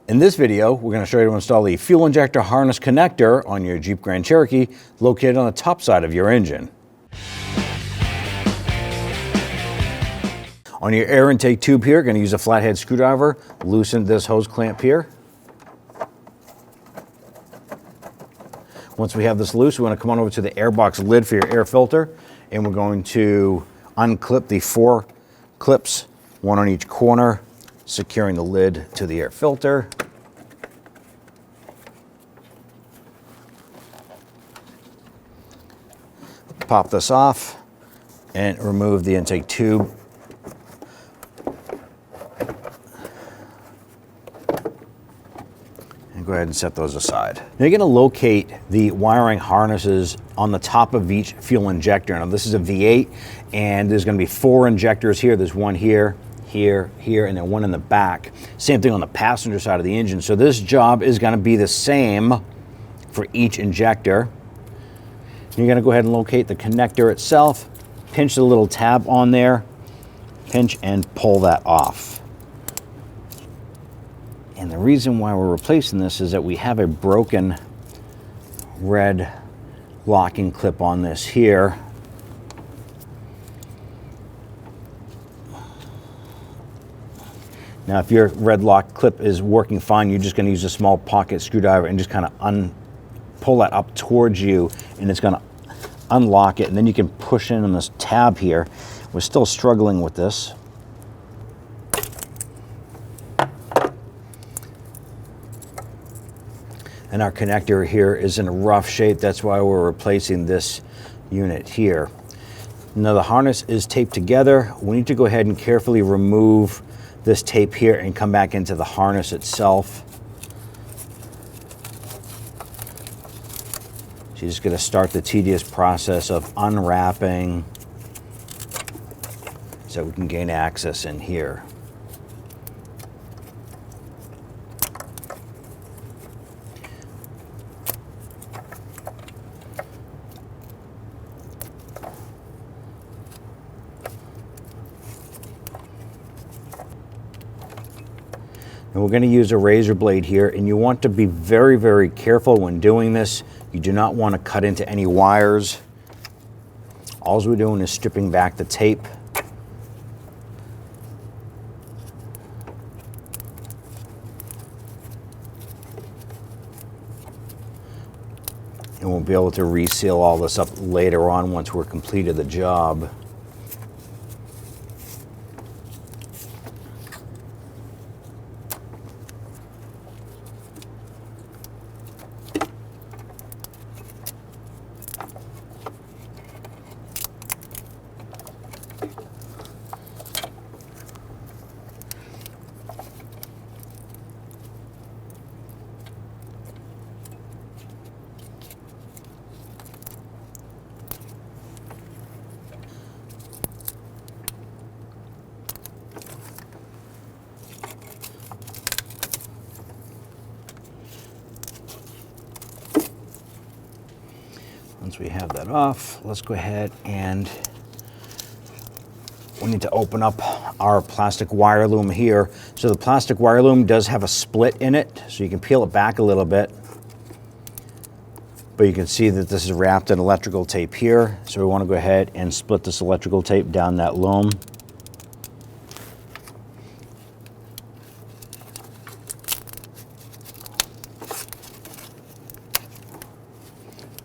In this video, we're going to show you how to install the fuel injector harness connector on your Jeep Grand Cherokee located on the top side of your engine. On your air intake tube here, going to use a flathead screwdriver, loosen this hose clamp here. Once we have this loose, we want to come on over to the airbox lid for your air filter, and we're going to unclip the 4 clips, one on each corner, securing the lid to the air filter. Pop this off and remove the intake tube. And go ahead and set those aside. Now you're going to locate the wiring harnesses on the top of each fuel injector. Now this is a V8 and there's going to be 4 injectors here. There's one here, here, and then one in the back. Same thing on the passenger side of the engine. So this job is going to be the same for each injector. You're going to go ahead and locate the connector itself, pinch the little tab on there, pinch and pull that off. And the reason why we're replacing this is that we have a broken red locking clip on this here. Now, if your red lock clip is working fine, you're just going to use a small pocket screwdriver and just kind of pull that up towards you, and it's going to unlock it, and then you can push in on this tab here. We're still struggling with this. And our connector here is in a rough shape. That's why we're replacing this unit here. Now the harness is taped together. We need to go ahead and carefully remove this tape here and come back into the harness itself. So you're just going to start the tedious process of unwrapping so we can gain access in here. And we're going to use a razor blade here, and you want to be very, very careful when doing this. You do not want to cut into any wires. All we're doing is stripping back the tape. And we'll be able to reseal all this up later on once we're completed the job. Once we have that off, let's go ahead and we need to open up our plastic wire loom here. So the plastic wire loom does have a split in it, so you can peel it back a little bit. But you can see that this is wrapped in electrical tape here. So we want to go ahead and split this electrical tape down that loom.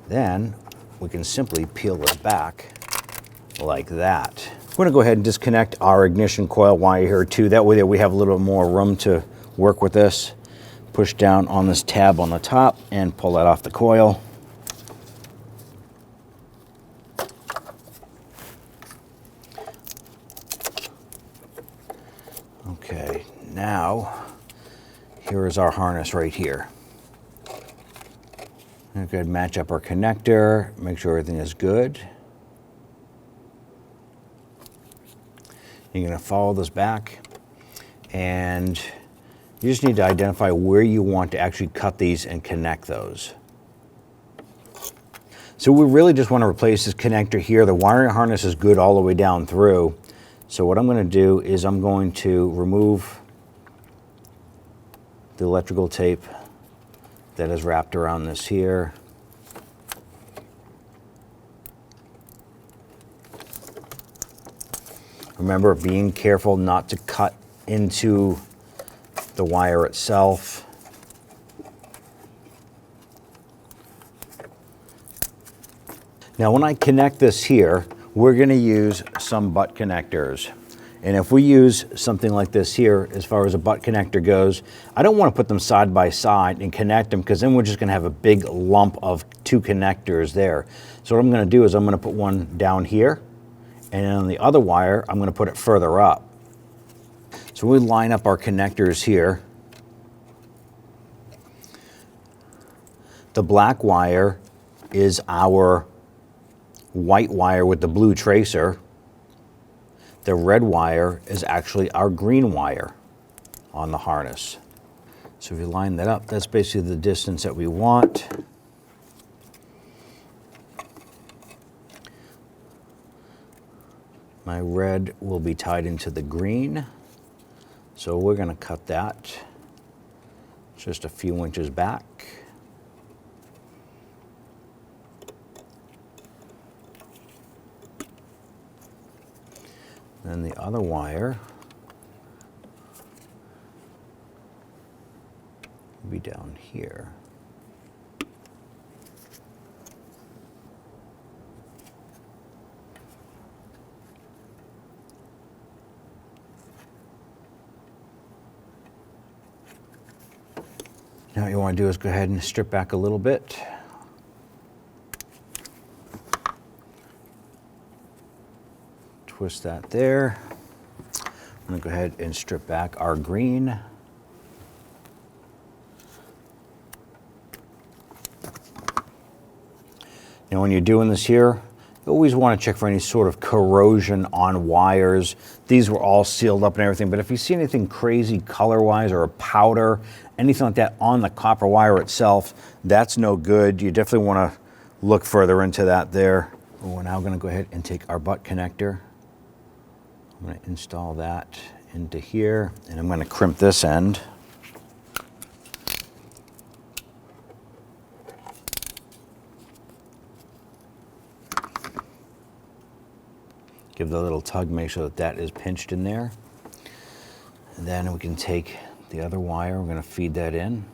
Then we can simply peel this back like that. We're going to go ahead and disconnect our ignition coil wire here too. That way we have a little bit more room to work with this. Push down on this tab on the top and pull that off the coil. Okay, now here is our harness right here. We're going to match up our connector, make sure everything is good. You're going to follow this back, and you just need to identify where you want to actually cut these and connect those. So we really just want to replace this connector here. The wiring harness is good all the way down through. So what I'm going to do is I'm going to remove the electrical tape that is wrapped around this here. Remember, being careful not to cut into the wire itself. Now when I connect this here, we're going to use some butt connectors. And if we use something like this here, as far as a butt connector goes, I don't want to put them side by side and connect them, because then we're just going to have a big lump of two connectors there. So what I'm going to do is I'm going to put one down here, and on the other wire, I'm going to put it further up. So we line up our connectors here. The black wire is our white wire with the blue tracer. The red wire is actually our green wire on the harness. So if you line that up, that's basically the distance that we want. My red will be tied into the green. So we're going to cut that just a few inches back. Then the other wire will be down here. Now what you want to do is go ahead and strip back a little bit. Twist that there. I'm going to go ahead and strip back our green. Now when you're doing this here, you always want to check for any sort of corrosion on wires. These were all sealed up and everything, but if you see anything crazy color-wise or a powder, anything like that on the copper wire itself, that's no good. You definitely want to look further into that there. We're now going to go ahead and take our butt connector. I'm going to install that into here, and I'm going to crimp this end. Give it a little tug, make sure that that is pinched in there. And then we can take the other wire, we're going to feed that in.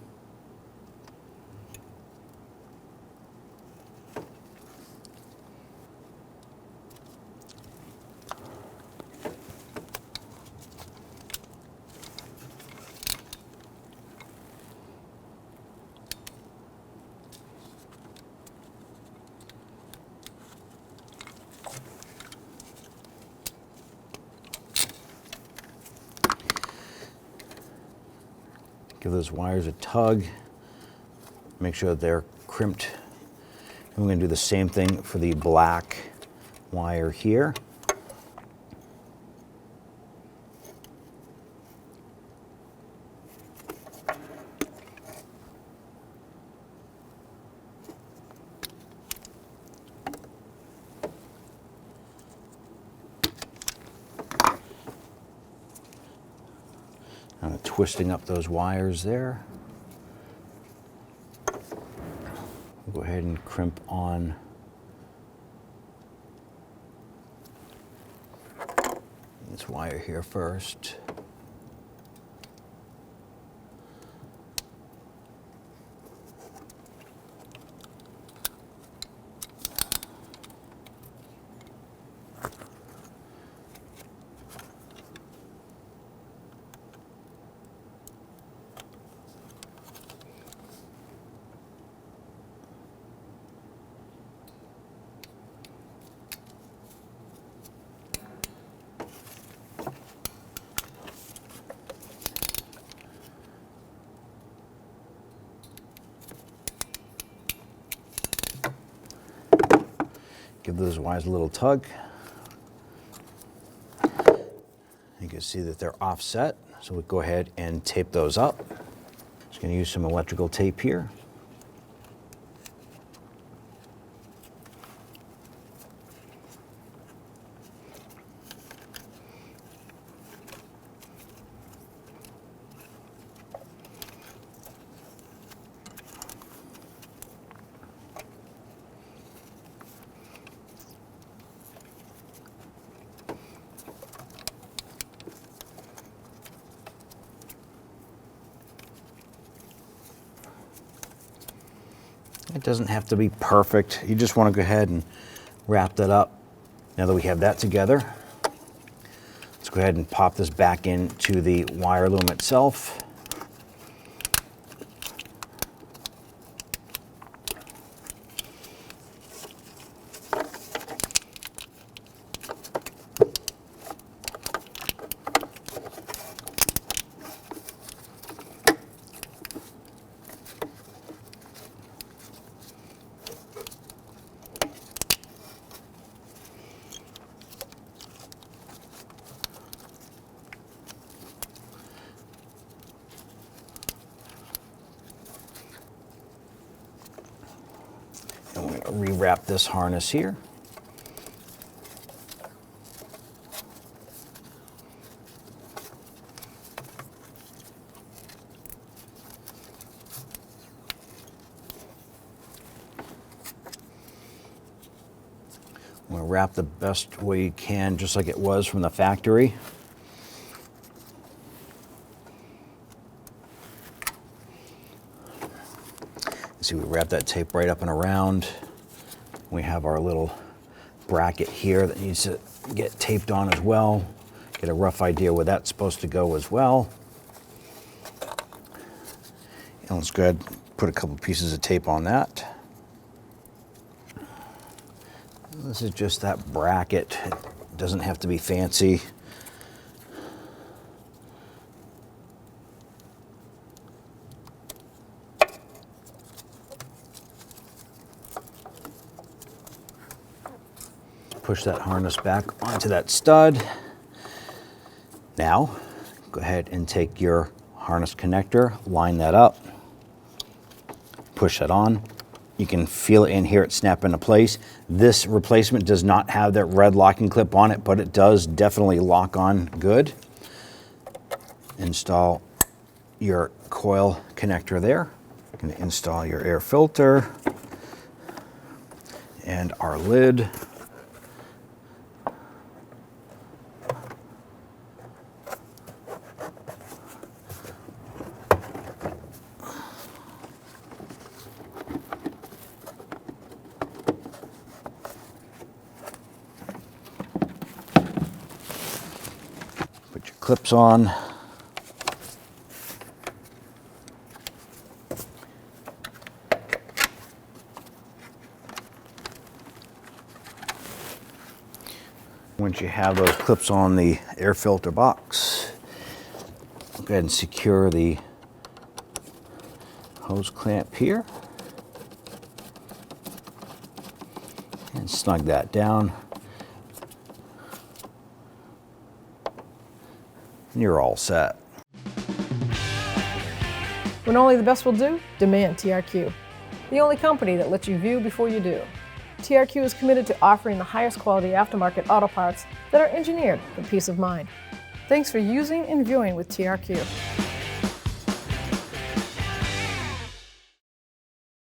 Give those wires a tug, make sure that they're crimped. And we're going to do the same thing for the black wire here. I'm twisting up those wires there. Go ahead and crimp on this wire here first. Give those wires a little tug. You can see that they're offset, so we'll go ahead and tape those up. Just going to use some electrical tape here. It doesn't have to be perfect. You just want to go ahead and wrap that up. Now that we have that together, let's go ahead and pop this back into the wire loom itself. And we're going to rewrap this harness here. I'm going to wrap the best way you can, just like it was from the factory. See, we wrap that tape right up and around. We have our little bracket here that needs to get taped on as well. Get a rough idea where that's supposed to go as well. And let's go ahead and put a couple pieces of tape on that. This is just that bracket. It doesn't have to be fancy. Push that harness back onto that stud. Now, go ahead and take your harness connector, line that up, push that on. You can feel it in here, it snap into place. This replacement does not have that red locking clip on it, but it does definitely lock on good. Install your coil connector there. You're going to install your air filter and our lid. Put your clips on. Once you have those clips on the air filter box, go ahead and secure the hose clamp here and snug that down. And you're all set. When only the best will do, demand TRQ. The only company that lets you view before you do. TRQ is committed to offering the highest quality aftermarket auto parts that are engineered for peace of mind. Thanks for using and viewing with TRQ.